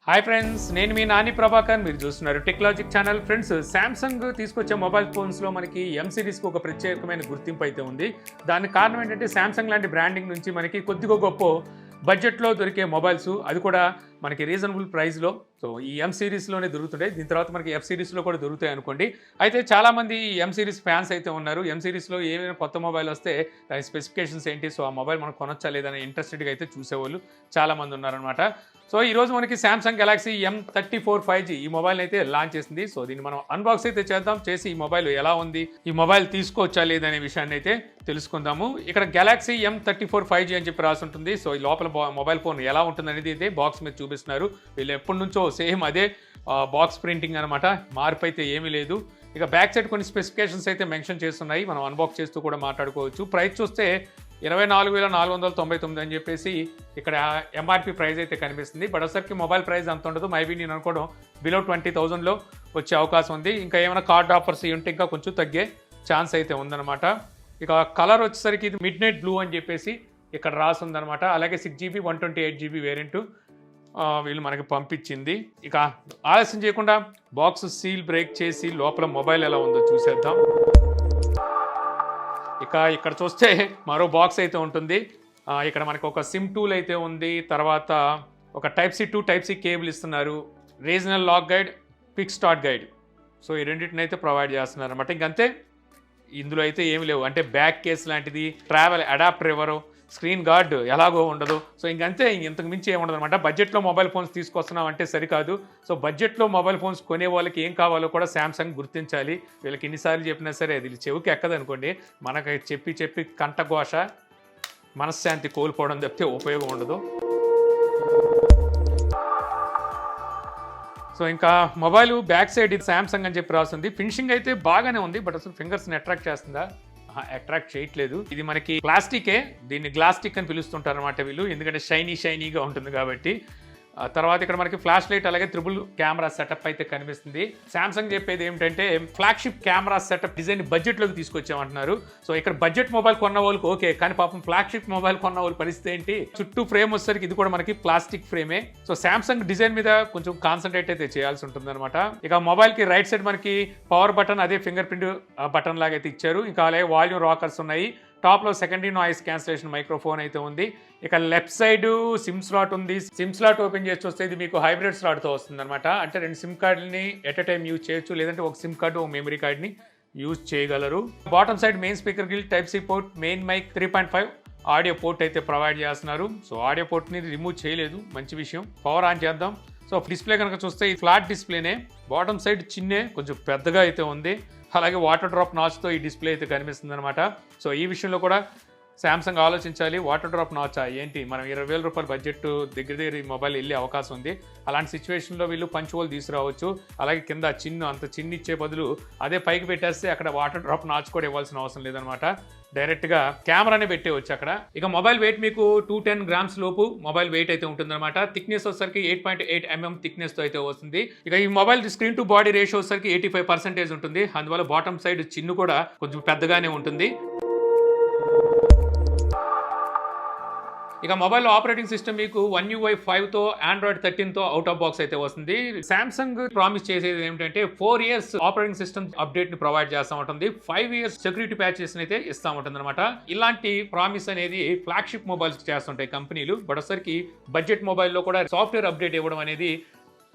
Hi friends, నేను మీ నాని ప్రభాకర్. మీరు చూస్తున్నారు టెక్నాలజిక్ ఛానల్. ఫ్రెండ్స్, శాంసంగ్ తీసుకొచ్చే మొబైల్ ఫోన్స్లో మనకి ఎం సిరీస్కి ఒక ప్రత్యేకమైన గుర్తింపు అయితే ఉంది. దానికి కారణం ఏంటంటే శాంసంగ్ లాంటి బ్రాండింగ్ నుంచి మనకి కొద్దిగా గొప్ప బడ్జెట్లో దొరికే మొబైల్స్, అది కూడా మనకి రీజనబుల్ ప్రైస్లో. సో ఈ ఎం సిరీస్లోనే దొరుకుతుంటాయి. దీని తర్వాత మనకి ఎఫ్ సిరీస్లో కూడా దొరుకుతాయి అనుకోండి. అయితే చాలామంది ఎం సిరీస్ ఫ్యాన్స్ అయితే ఉన్నారు. ఎం సిరీస్లో ఏమైనా కొత్త మొబైల్ వస్తే దాని స్పెసిఫికేషన్స్ ఏంటి, సో ఆ మొబైల్ మనం కొనొచ్చా లేదని ఇంట్రెస్టెడ్గా అయితే చూసేవాళ్ళు చాలామంది ఉన్నారనమాట. సో ఈరోజు మనకి శాంసంగ్ గెలాక్సీ M34 5G ఈ మొబైల్ అయితే లాంచ్ చేసింది. సో దీన్ని మనం అన్బాక్స్ అయితే చేద్దాం. చేసి ఈ మొబైల్ ఎలా ఉంది, ఈ మొబైల్ తీసుకోవచ్చా లేదనే విషయాన్ని అయితే తెలుసుకుందాము. ఇక్కడ గెలాక్సీ M34 5G అని చెప్పి రాసి ఉంటుంది. సో ఈ లోపల మొబైల్ ఫోన్ ఎలా ఉంటుంది అనేది అయితే బాక్స్ మీద చూపిస్తున్నారు. వీళ్ళు ఎప్పటి నుంచో సేమ్ అదే బాక్స్ ప్రింటింగ్ అనమాట, మార్పు అయితే ఏమీ లేదు. ఇక బ్యాక్ సైడ్ కొన్ని స్పెసిఫికేషన్స్ అయితే మెన్షన్ చేస్తున్నాయి, మనం అన్బాక్స్ చేస్తూ కూడా మాట్లాడుకోవచ్చు. ప్రైస్ చూస్తే 24,499 అని చెప్పేసి ఇక్కడ ఎంఆర్పి ప్రైస్ అయితే కనిపిస్తుంది. బట్ ఒకసారికి మొబైల్ ప్రైస్ అంత ఉండదు. మైబీ నేను అనుకోవడం బిలో 20,000లో వచ్చే అవకాశం ఉంది. ఇంకా ఏమైనా కార్డ్ ఆఫర్స్ ఉంటే ఇంకా కొంచెం తగ్గే ఛాన్స్ అయితే ఉందన్నమాట. ఇక కలర్ వచ్చేసరికి ఇది మిడ్ నైట్ బ్లూ అని చెప్పేసి ఇక్కడ రాసి ఉందన్నమాట. అలాగే 6GB 128GB వేరియంట్ వీళ్ళు మనకి పంపించింది. ఇక ఆలస్యం చేయకుండా బాక్స్ సీల్ బ్రేక్ చేసి లోపల మొబైల్ ఎలా ఉందో చూసేద్దాం. ఇక ఇక్కడ చూస్తే మరో బాక్స్ అయితే ఉంటుంది. ఇక్కడ మనకు ఒక సిమ్ టూల్ అయితే ఉంది. తర్వాత ఒక type C to type C cable ఇస్తున్నారు. Regional lock guide, quick start guide, so ఈ రెండింటిని అయితే ప్రొవైడ్ చేస్తున్నారు అనమాట. ఇంకంతే, ఇందులో అయితే ఏమి లేవు. అంటే బ్యాక్ కేస్ లాంటిది, ట్రావెల్ అడాప్టర్ ఎవరు, స్క్రీన్ గార్డ్ ఎలాగో ఉండదు. సో ఇంకంతే, ఇంతకు మించి ఏముండదు అనమాట. బడ్జెట్లో మొబైల్ ఫోన్స్ తీసుకొస్తున్నాం అంటే సరికాదు. సో బడ్జెట్లో మొబైల్ ఫోన్స్ కొనే వాళ్ళకి ఏం కావాలో కూడా శాంసంగ్ గుర్తించాలి. వీళ్ళకి ఎన్నిసార్లు చెప్పినా సరే అది చెవికి ఎక్కదనుకోండి, మనకి చెప్పి కంఠఘోష, మనశ్శాంతి కోల్పోవడం తప్పితే ఉపయోగం ఉండదు. సో ఇంకా మొబైల్ బ్యాక్ సైడ్ ఇది శాంసంగ్ అని చెప్పి రాస్తుంది. ఫినిషింగ్ అయితే బాగానే ఉంది, బట్ అసలు ఫింగర్స్ని అట్రాక్ట్ చేస్తుందా? అట్రాక్ట్ చేయట్లేదు. ఇది మనకి ప్లాస్టికే, దీన్ని గ్లాస్టిక్ అని పిలుస్తుంటారు అనమాట వీళ్ళు, ఎందుకంటే షైనీగా ఉంటుంది కాబట్టి. తర్వాత ఇక్కడ మనకి ఫ్లాష్ లైట్ అలాగే ట్రిపుల్ కెమెరా సెటప్ అయితే కనిపిస్తుంది. శాంసంగ్ చెప్పేది ఏమిటంటే ఫ్లాగ్షిప్ కెమెరా సెటప్ డిజైన్ బడ్జెట్లోకి తీసుకొచ్చామంటున్నారు. సో ఇక్కడ బడ్జెట్ మొబైల్ కొన్న వాళ్ళకి ఓకే, కానీ పాపం ఫ్లాగ్షిప్ మొబైల్ కొన్న వాళ్ళ పరిస్థితి ఏంటి? చుట్టూ ఫ్రేమ్ వచ్చేసరికి ఇది కూడా మనకి ప్లాస్టిక్ ఫ్రేమే. సో శాంసంగ్ డిజైన్ మీద కొంచెం కాన్సన్ట్రేట్ అయితే చేయాల్సి ఉంటుంది అనమాట. ఇక మొబైల్ కి రైట్ సైడ్ మనకి పవర్ బటన్, అదే ఫింగర్ ప్రింట్ బటన్ లాగా అయితే ఇచ్చారు. ఇంకా అలాగే వాల్యూమ్ రాకర్స్ ఉన్నాయి. టాప్లో సెకండరీ నాయిస్ క్యాన్సిలేషన్ మైక్రోఫోన్ అయితే ఉంది. ఇక లెఫ్ట్ సైడ్ సిమ్ స్లాట్ ఉంది. సిమ్ స్లాట్ ఓపెన్ చేసి వస్తే ఇది మీకు హైబ్రిడ్ స్లాట్తో వస్తుంది అనమాట. అంటే 2 సిమ్ కార్డుని ఎట్ ఎ టైం యూజ్ చేయొచ్చు, లేదంటే ఒక సిమ్ కార్డు ఒక మెమరీ కార్డ్ని యూజ్ చేయగలరు. Bottom side main speaker grill, type C port, main mic, 3.5 audio port అయితే ప్రొవైడ్ చేస్తున్నారు. సో ఆడియో పోర్ట్ని రిమూవ్ చేయలేదు, మంచి విషయం. పవర్ ఆన్ చేద్దాం. సో డిస్ప్లే కనుక చూస్తే ఈ ఫ్లాట్ డిస్ప్లేనే, బాటమ్ సైడ్ చిన్నే, కొంచెం పెద్దగా అయితే ఉంది. అలాగే వాటర్ డ్రాప్ నాచ్తో ఈ డిస్ప్లే అయితే కనిపిస్తుంది అనమాట. సో ఈ విషయంలో కూడా శాంసంగ్ ఆలోచించాలి. వాటర్ డ్రాప్ నాచా ఏంటి, మనం 20,000 రూపాయల బడ్జెట్ దగ్గర ఈ మొబైల్ వెళ్ళే అవకాశం ఉంది. అలాంటి సిచ్యువేషన్లో వీళ్ళు పంచువోలు తీసుకురావచ్చు. అలాగే కింద అంత చిన్న ఇచ్చే బదులు అదే పైకి పెట్టేస్తే అక్కడ వాటర్ డ్రాప్ నాచ్ కూడా ఇవ్వాల్సిన అవసరం లేదనమాట. డైరెక్ట్గా కెమెరానే పెట్టేవచ్చు అక్కడ. ఇక మొబైల్ వెయిట్ మీకు 210 గ్రామ్స్ లోపు మొబైల్ వెయిట్ అయితే ఉంటుందన్నమాట. థిక్నెస్ వచ్చేసరికి 8.8 mm థిక్నెస్తో అయితే వస్తుంది. ఇక ఈ mobile screen to body ratio వచ్చేసరికి 85% ఉంటుంది. అందువల్ల బాటమ్ సైడ్ చిన్ను కూడా కొంచెం పెద్దగానే ఉంటుంది. ఇక మొబైల్ ఆపరేటింగ్ సిస్టమ్ మీకు One UI 5తో Android 13తో అవుట్ ఆఫ్ బాక్స్ అయితే వస్తుంది. శాంసంగ్ ప్రామిస్ చేసేది ఏమిటంటే 4 years ఆపరేటింగ్ సిస్టమ్ అప్డేట్ ని ప్రొవైడ్ చేస్తూ ఉంటుంది, 5 years సెక్యూరిటీ ప్యాచెస్ అయితే ఇస్తూ ఉంటుంది అనమాట. ఇలాంటి ప్రామిస్ అనేది ఫ్లాగ్షిప్ మొబైల్స్ చేస్తుంటాయి కంపెనీలు. బట్ ఒకసారికి బడ్జెట్ మొబైల్లో కూడా సాఫ్ట్వేర్ అప్డేట్ ఇవ్వడం అనేది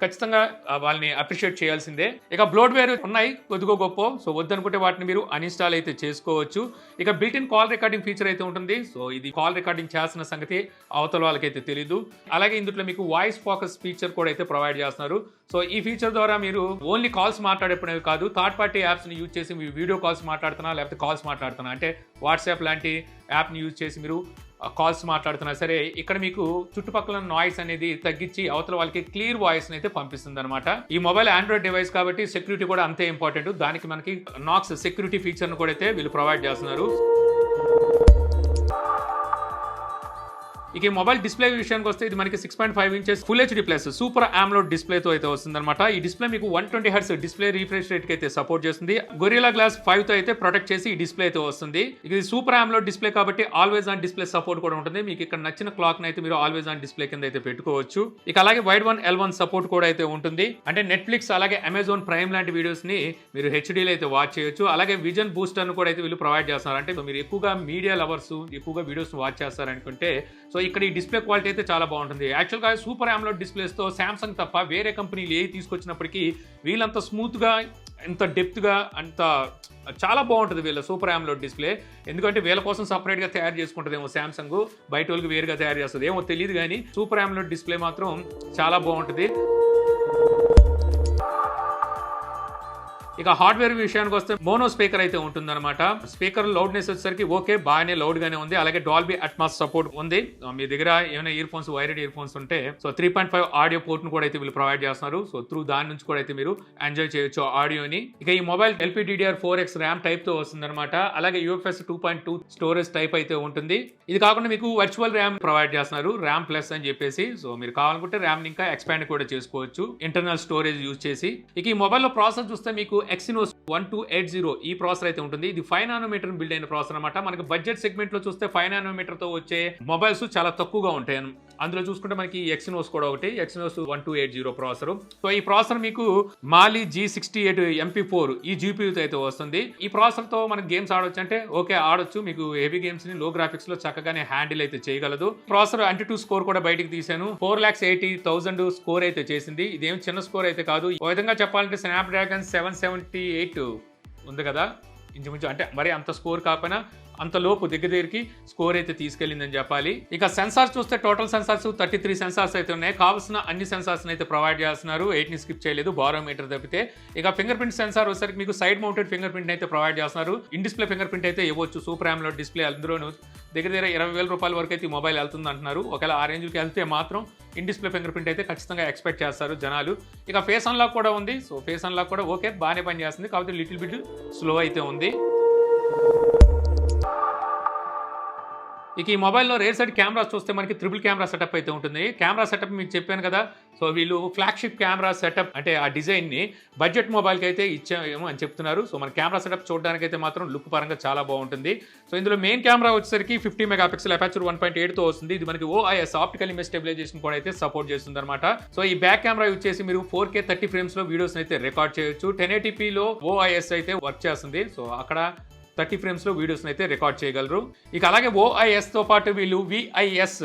ఖచ్చితంగా వాళ్ళని అప్రిషియేట్ చేయాల్సిందే. ఇక బ్లోడ్వేర్ ఉన్నాయి కొద్దిగా గొప్ప, సో వద్దనుకుంటే వాటిని మీరు అన్ఇన్స్టాల్ అయితే చేసుకోవచ్చు. ఇక built in call recording feature అయితే ఉంటుంది. సో ఇది కాల్ రికార్డింగ్ చేస్తున్న సంగతి అవతల వాళ్ళకైతే తెలీదు. అలాగే ఇందులో మీకు వాయిస్ ఫోకస్ ఫీచర్ కూడా అయితే ప్రొవైడ్ చేస్తున్నారు. సో ఈ ఫీచర్ ద్వారా మీరు ఓన్లీ కాల్స్ మాట్లాడేప్పుడే కాదు, థర్డ్ పార్టీ యాప్స్ని యూజ్ చేసి మీరు వీడియో కాల్స్ మాట్లాడుతున్నా, లేకపోతే కాల్స్ మాట్లాడుతున్నా, అంటే వాట్సాప్ లాంటి యాప్ని యూజ్ చేసి మీరు కాల్స్ మాట్లాడుతున్నా సరే, ఇక్కడ మీకు చుట్టుపక్కల నాయిస్ అనేది తగ్గించి అవతల వాళ్ళకి క్లియర్ వాయిస్ అయితే పంపిస్తుంది అనమాట. ఈ మొబైల్ ఆండ్రాయిడ్ డివైస్ కాబట్టి సెక్యూరిటీ కూడా అంతే ఇంపార్టెంట్. దానికి మనకి నాక్స్ సెక్యూరిటీ ఫీచర్ను కూడా అయితే వీళ్ళు ప్రొవైడ్ చేస్తున్నారు. ఇక ఈ మొబైల్ డిస్ప్లే విషయానికి వస్తే ఇది మనకి 6.5 inches full HD plus super AMOLED డిస్ప్లేతో అయితే వస్తుందన్నమాట. ఈ డిస్ప్లే మీకు 120 హెర్ట్జ్ డిస్ప్లే రిఫ్రెష్ రేట్ కి అయితే సపోర్ట్ చేస్తుంది. గొరిల్లా గ్లాస్ 5 తో అయితే ప్రొటెక్ట్ చేసి ఈ డిస్ప్లే అయితే వస్తుంది. ఇది సూపర్ AMOLED డిస్ప్లే కాబట్టి ఆల్వేస్ ఆన్ డిస్ప్లే సపోర్ట్ కూడా ఉంటుంది. మీకు ఇక్కడ నచ్చిన క్లాక్ ని అయితే మీరు ఆల్వేస్ ఆన్ డిస్ప్లే కింద అయితే పెట్టుకోవచ్చు. ఇక అలాగే వైడ్ 1 L1 సపోర్ట్ కూడా అయితే ఉంటుంది. అంటే నెట్ఫ్లిక్స్ అలాగే అమెజాన్ ప్రైమ్ లాంటి వీడియోస్ ని మీరు హెచ్డీలో అయితే వాచ్ చేయొచ్చు. అలాగే విజన్ బూస్టర్ ను కూడా అయితే వీళ్ళు ప్రొవైడ్ చేస్తున్నారు. అంటే మీరు ఎక్కువగా మీడియా లవర్స్ ఎక్కువగా వీడియోస్ వాచ్ చేస్తారనుకుంటే సో ఇక్కడ ఈ డిస్ప్లే క్వాలిటీ అయితే చాలా బాగుంటుంది. యాక్చువల్గా సూపర్ AMOLED డిస్ప్లేస్తో సామ్సంగ్ తప్ప వేరే కంపెనీలు ఏవి తీసుకొచ్చినప్పటికీ వీళ్ళంత స్మూత్గా ఇంత డెప్త్గా అంత చాలా బాగుంటుంది వీళ్ళ సూపర్ AMOLED డిస్ప్లే. ఎందుకంటే వీళ్ళ కోసం సపరేట్గా తయారు చేసుకుంటుందేమో సామ్సంగ్, బయట వాళ్ళకి వేరుగా తయారు చేస్తుంది ఏమో తెలియదు, కానీ సూపర్ AMOLED డిస్ప్లే మాత్రం చాలా బాగుంటుంది. ఇక హార్డ్వేర్ విషయానికి వస్తే మోనో స్పీకర్ అయితే ఉంటుందన్నమాట. స్పీకర్ లౌడ్నెస్ వచ్చేసరికి ఓకే బాగానే లౌడ్ గానే ఉంది. అలాగే డాల్బీ అట్మాస్ సపోర్ట్ ఉంది. మీ దగ్గర ఏమైనా ear phones wired ear phones ఉంటే సో 3.5 ఆడియో పోర్ట్ ను కూడా అయితే వీళ్ళు ప్రొవైడ్ చేస్తున్నారు. సో త్రూ దాని నుంచి కూడా అయితే మీరు ఎంజాయ్ చేయొచ్చు ఆడియోని. ఇక ఈ మొబైల్ LPDDR4X ర్యామ్ టైప్ తో వస్తుందన్నమాట. అలాగే UFS 2.2 స్టోరేజ్ టైప్ అయితే ఉంటుంది. ఇది కాకుండా మీకు వర్చువల్ ర్యామ్ ప్రొవైడ్ చేస్తున్నారు, ర్యామ్ ప్లస్ అని చెప్పేసి. సో మీరు కావాలనుకుంటే ర్యామ్ ఇంకా ఎక్స్పాండ్ కూడా చేసుకోవచ్చు ఇంటర్నల్ స్టోరేజ్ యూజ్ చేసి. ఇక ఈ మొబైల్ లో ప్రాసెస్ చూస్తే మీకు Exynos 1280 ఈ ప్రాసెసర్ అయితే ఉంటుంది. ఇది 5 నానోమీటర్ బిల్డ్ అయిన ప్రాసెసర్ అనమాట. మనకి బడ్జెట్ సెగ్మెంట్ లో చూస్తే 5 నానోమీటర్ తో వచ్చే మొబైల్స్ చాలా తక్కువగా ఉంటాయి. అందులో చూసుకుంటే మనకి Exynos కూడా ఒకటి, Exynos 1280 ప్రాసెసర్. సో ఈ ప్రాసెసర్ మీకు మాలి G68 MP4 ఈ GPU అయితే వస్తుంది. ఈ ప్రాసెసర్ తో మనకి గేమ్స్ ఆడొచ్చు అంటే ఓకే ఆడొచ్చు. మీకు హెవీ గేమ్స్ ని లో గ్రాఫిక్స్ లో చక్కగానే హ్యాండిల్ అయితే చేయగలదు. ప్రాసెసర్ Antutu స్కోర్ కూడా బయటికి తీసాను. 4,80,000 స్కోర్ అయితే చేసింది. ఇదేం చిన్న స్కోర్ అయితే కాదు. ఓ విధంగా చెప్పాలంటే స్నాప్డ్రాగన్ 778 ఉంది కదా, ఇంచుమించు అంటే మరి అంత స్కోర్ కాకపోయినా అంత లోపు దగ్గరికి స్కోర్ అయితే తీసుకెళ్లిందని చెప్పాలి. ఇక సెన్సార్స్ చూస్తే టోటల్ సెన్సార్స్ 33 సెన్సార్స్ అయితే ఉన్నాయి. కావాల్సిన అన్ని సెన్సార్స్ అయితే ప్రొవైడ్ చేస్తున్నారు. 8 ని స్కిప్ చేయలేదు, బారోమీటర్ తప్పితే. ఇక ఫింగర్ ప్రింట్ సెన్సార్ వచ్చేసరికి మీకు సైడ్ మౌంటెడ్ ఫింగర్ ప్రింట్ అయితే ప్రొవైడ్ చేస్తున్నారు. ఇన్ డిస్ప్లే ఫింగర్ ప్రింట్ అయితే ఇవ్వచ్చు. సూపర్ AMOLED డిస్ప్లే అందులోను దగ్గర 20,000 రూపాయల వరకు అయితే ఈ మొబైల్ వెళ్తుంది అంటున్నారు. ఒకవేళ ఆ రేంజ్కి వెళ్తే మాత్రం ఇన్ డిస్ప్లే ఫింగర్ ప్రింట్ అయితే ఖచ్చితంగా ఎక్స్పెక్ట్ చేస్తారు జనాలు. ఇక ఫేస్ అన్లాక్ కూడా ఉంది. సో ఫేస్ అన్లాక్ కూడా ఓకే బాగానే పని చేస్తుంది, కాకపోతే లిటిల్ బిట్ స్లో అయితే ఉంది. ఇక ఈ మొబైల్లో రేర్ సైడ్ కెమెరాస్ చూస్తే మనకి ట్రిపుల్ కెమెరా సెటప్ అయితే ఉంటుంది. కెమెరా సెటప్ మీకు చెప్పాను కదా, సో వీళ్ళు ఫ్లాగ్షిప్ కెమెరా సెటప్ అంటే ఆ డిజైన్ని బడ్జెట్ మొబైల్కి అయితే ఇచ్చామేమో అని చెప్తున్నారు. సో మన కెమెరా సెటప్ చూడడానికి అయితే మాత్రం లుక్ పరంగా చాలా బాగుంటుంది. సో ఇందులో మెయిన్ కెమెరా వచ్చేసరికి 50 మెగాపిక్సెల్ అపాచర్ 1.8తో వస్తుంది. ఇది మనకి OIS ఆప్టికల్ ఇమేజ్ స్టెబిలైజేషన్ కూడా అయితే సపోర్ట్ చేస్తుంది అనమాట. సో ఈ బ్యాక్ కెమెరా యూజ్ చేసి మీరు 4K 30 ఫ్రేమ్స్ లో వీడియోస్ అయితే రికార్డ్ చేయొచ్చు. 1080pలో OIS అయితే వర్క్ చేస్తుంది. సో అక్కడ 30 ఫ్రేమ్స్ లో వీడియోస్ అయితే రికార్డ్ చేయగలరు. ఇక అలాగే OIS తో పాటు వీళ్ళు VIS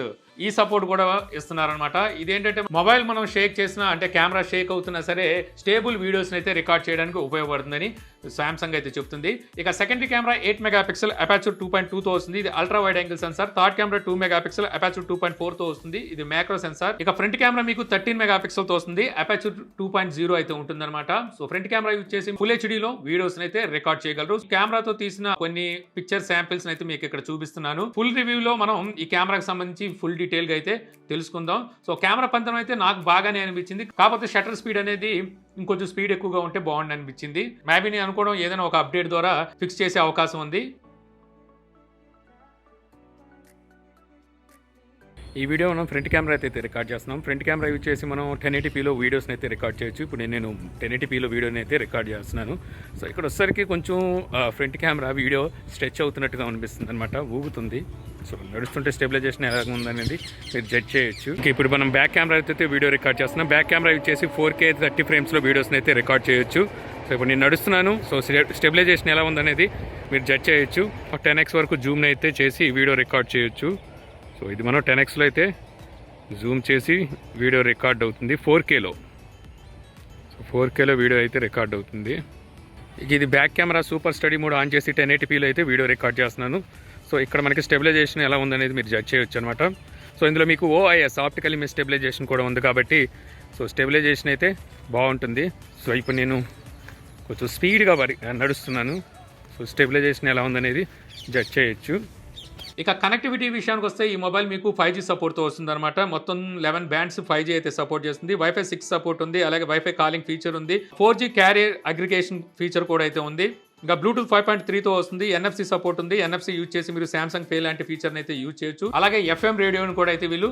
ఈ సపోర్ట్ కూడా ఇస్తున్నారనమాట. ఇదేంటంటే మొబైల్ మనం షేక్ చేసినా అంటే కెమెరా షేక్ అవుతున్నా సరే స్టేబుల్ వీడియోస్ అయితే రికార్డ్ చేయడానికి ఉపయోగపడుతుందని సామ్సంగ్ అయితే చెప్తుంది. ఇక సెకండరీ కెమెరా 8 మెగాపిక్సెల్ అపాచర్ 2.2తో వస్తుంది. ఇది ultra wide angle sensor. Third camera 2 megapixel aperture 2.4తో వస్తుంది. ఇది మ్యాక్రో సెన్సార్. ఇక ఫ్రంట్ కెమెరా మీకు 13 మెగాపిక్సెల్ తో వస్తుంది. అపాచర్ 2.0 అయితే ఉంటుందన్నమాట. సో ఫ్రంట్ కెమెరా యూజ్ చేసి ఫుల్ హెచ్డీలో వీడియోస్ అయితే రికార్డ్ చేయగలరు. కెమెరాతో తీసిన కొన్ని పిక్చర్ శాంపిల్స్ అయితే మీకు ఇక్కడ చూపిస్తున్నాను. ఫుల్ రివ్యూలో మనం ఈ కెమెరాకి సంబంధించి ఫుల్ డీటెయిల్ గా అయితే తెలుసుకుందాం. సో కెమెరా పంతం అయితే నాకు బాగానే అనిపించింది, కాకపోతే షటర్ స్పీడ్ అనేది ఇంకొంచెం స్పీడ్ ఎక్కువగా ఉంటే బాగుండి అనిపించింది. మేబీ నేను అనుకోవడం ఏదైనా ఒక అప్డేట్ ద్వారా ఫిక్స్ చేసే అవకాశం ఉంది. ఈ వీడియో మనం ఫ్రంట్ కెమెరా అయితే రికార్డ్ చేస్తున్నాం. ఫ్రంట్ కెమెరా యూజ్ చేసి మనం 1080pలో వీడియోస్ని అయితే రికార్డ్ చేయొచ్చు. ఇప్పుడు నేను 1080pలో వీడియోని అయితే రికార్డ్ చేస్తున్నాను. సో ఇక్కడ వచ్చేసరికి కొంచెం ఫ్రంట్ కెమెరా వీడియో స్ట్రెచ్ అవుతున్నట్టుగా అనిపిస్తుంది అనమాట, ఊగుతుంది. సో నడుస్తుంటే స్టెబిలైజేషన్ ఎలా ఉందనేది మీరు జడ్జ్ చేయొచ్చు. ఇప్పుడు మనం బ్యాక్ కెమెరా అయితే వీడియో రికార్డ్ చేస్తున్నాం. బ్యాక్ కెమెరా యూజ్ చేసి 4K 30 ఫ్రేమ్స్లో వీడియోస్ని అయితే రికార్డ్ చేయొచ్చు. సో ఇప్పుడు నేను నడుస్తున్నాను. సో స్టెబిలైజేషన్ ఎలా ఉందనేది మీరు జడ్జ్ చేయొచ్చు. 10x వరకు జూమ్ని అయితే చేసి వీడియో రికార్డ్ చేయొచ్చు. సో ఇది మనం 10xలో అయితే జూమ్ చేసి వీడియో రికార్డ్ అవుతుంది 4Kలో. సో 4Kలో వీడియో అయితే రికార్డ్ అవుతుంది. ఇది back camera super study mode on చేసి 1080pలో అయితే వీడియో రికార్డ్ చేస్తున్నాను. సో ఇక్కడ మనకి స్టెబిలైజేషన్ ఎలా ఉందనేది మీరు జడ్జ్ చేయొచ్చు అనమాట. సో ఇందులో మీకు OIS ఆప్టికల్ ఇమేజ్ స్టెబిలైజేషన్ కూడా ఉంది కాబట్టి సో స్టెబిలైజేషన్ అయితే బాగుంటుంది. సో ఇప్పుడు నేను కొంచెం స్పీడ్గా నడుస్తున్నాను. సో స్టెబిలైజేషన్ ఎలా ఉందనేది జడ్జ్ చేయొచ్చు. ఇక కనెక్టివిటీ విషయానికి వస్తే ఈ మొబైల్ మీకు 5G సపోర్ట్తో వస్తుంది అనమాట. మొత్తం 11 బ్యాండ్స్ 5G అయితే సపోర్ట్ చేస్తుంది. Wi-Fi 6 సపోర్ట్ ఉంది. అలాగే Wi-Fi కాలింగ్ ఫీచర్ ఉంది. 4G క్యారియర్ అగ్రిగేషన్ ఫీచర్ కూడా అయితే ఉంది. ఇంకా బ్లూటూత్ 5.3తో వస్తుంది, NFC సపోర్ట్ ఉంది. NFC యూజ్ చేసి మీరు సామ్సంగ్ పే లాంటి ఫీచర్ని అయితే యూజ్ చేయొచ్చు. అలాగే FM రేడియోని కూడా అయితే వీళ్ళు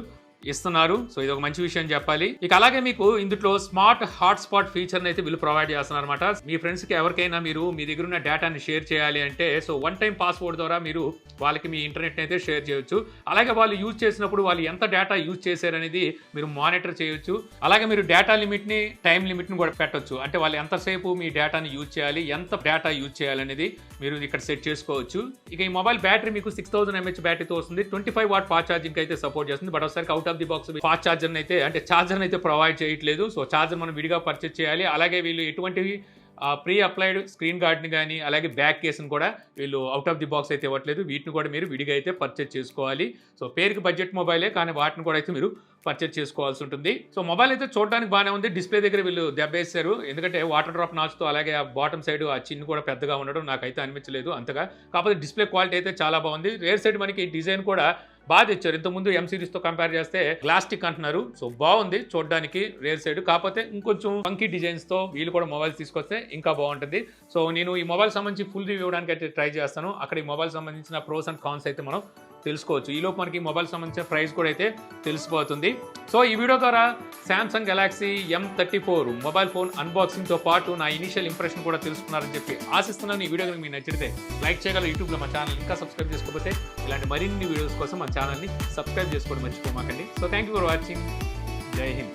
ఇస్తున్నారు. సో ఇది ఒక మంచి విషయం చెప్పాలి. ఇక అలాగే మీకు ఇందులో స్మార్ట్ హాట్స్పాట్ ఫీచర్ అయితే వీళ్ళు ప్రొవైడ్ చేస్తున్నారు అనమాట. మీ ఫ్రెండ్స్ కి ఎవరికైనా మీరు మీ దగ్గర ఉన్న డేటాని షేర్ చేయాలి అంటే సో 1 టైం పాస్వర్డ్ ద్వారా మీరు వాళ్ళకి మీ ఇంటర్నెట్ అయితే షేర్ చేయొచ్చు. అలాగే వాళ్ళు యూజ్ చేసినప్పుడు వాళ్ళు ఎంత డేటా యూజ్ చేశారనేది మీరు మానిటర్ చేయొచ్చు. అలాగే మీరు డేటా లిమిట్ ని టైం లిమిట్ ని కూడా పెట్టొచ్చు. అంటే వాళ్ళు ఎంతసేపు మీ డేటాని యూజ్ చేయాలి, ఎంత డేటా యూజ్ చేయాలనేది మీరు ఇక్కడ సెట్ చేసుకోవచ్చు. ఇక ఈ మొబైల్ బ్యాటరీ మీకు 6000 mAh బ్యాటరీతో వస్తుంది. 25 వాట్ ఫాస్ట్ ఛార్జింగ్ అయితే సపోర్ట్ చేస్తుంది. బట్ ఒకసారి out of the box fast charger అయితే అంటే ఛార్జర్ అయితే ప్రొవైడ్ చేయట్లేదు. సో ఛార్జర్ మనం విడిగా పర్చేస్ చేయాలి. అలాగే వీళ్ళు ఎటువంటి ప్రీ అప్లైడ్ స్క్రీన్ గార్డ్ని కానీ అలాగే బ్యాక్ కేసును కూడా వీళ్ళు అవుట్ ఆఫ్ ది బాక్స్ అయితే ఇవ్వట్లేదు. వీటిని కూడా మీరు విడిగా అయితే పర్చేస్ చేసుకోవాలి. సో పేరుకి బడ్జెట్ మొబైలే, కానీ వాటిని కూడా అయితే మీరు పర్చేస్ చేసుకోవాల్సి ఉంటుంది. సో మొబైల్ అయితే చూడడానికి బాగానే ఉంది. డిస్ప్లే దగ్గర వీళ్ళు దెబ్బేశారు, ఎందుకంటే వాటర్ డ్రాప్ నాచుతో అలాగే ఆ బాటమ్ సైడ్ ఆ చిన్న కూడా పెద్దగా ఉండడం నాకైతే అనిపించలేదు అంతగా. కాకపోతే డిస్ప్లే క్వాలిటీ అయితే చాలా బాగుంది. రేర్ సైడ్ మనకి డిజైన్ కూడా బాగా తెచ్చారు. ఇంతకుముందు M సిరీస్తో కంపేర్ చేస్తే గ్లాస్టిక్ అంటున్నారు. సో బాగుంది చూడడానికి రేర్ సైడ్. కాకపోతే ఇంకొంచెం ఫంకీ డిజైన్స్తో వీళ్ళు కూడా మొబైల్స్ తీసుకొస్తే ఇంకా బాగుంటుంది. సో నేను ఈ మొబైల్ సంబంధించి ఫుల్ రివ్యూ ఇవ్వడానికి అయితే ట్రై చేస్తాను. అక్కడ ఈ మొబైల్ సంబంధించిన ప్రోస్ అండ్ కాన్స్ అయితే మనం తెలుసుకోవచ్చు. ఈలోపు మనకి మొబైల్ సంబంధించిన ప్రైస్ కూడా అయితే తెలిసిపోతుంది. సో ఈ వీడియో ద్వారా Samsung Galaxy M34 mobile phone అన్బాక్సింగ్తో పాటు నా ఇనిషియల్ ఇంప్రెషన్ కూడా తెలుసుకున్నారని చెప్పి ఆశిస్తున్నాను. ఈ వీడియో కనుక మీకు నచ్చితే లైక్ చేయగలరు. యూట్యూబ్లో మా ఛానల్ ఇంకా సబ్స్క్రైబ్ చేసుకోకపోతే ఇలాంటి మరిన్ని వీడియోస్ కోసం మా ఛానల్ని సబ్స్క్రైబ్ చేసుకోవడం మర్చిపోమాకండి. So thank you for watching. జై హింద్.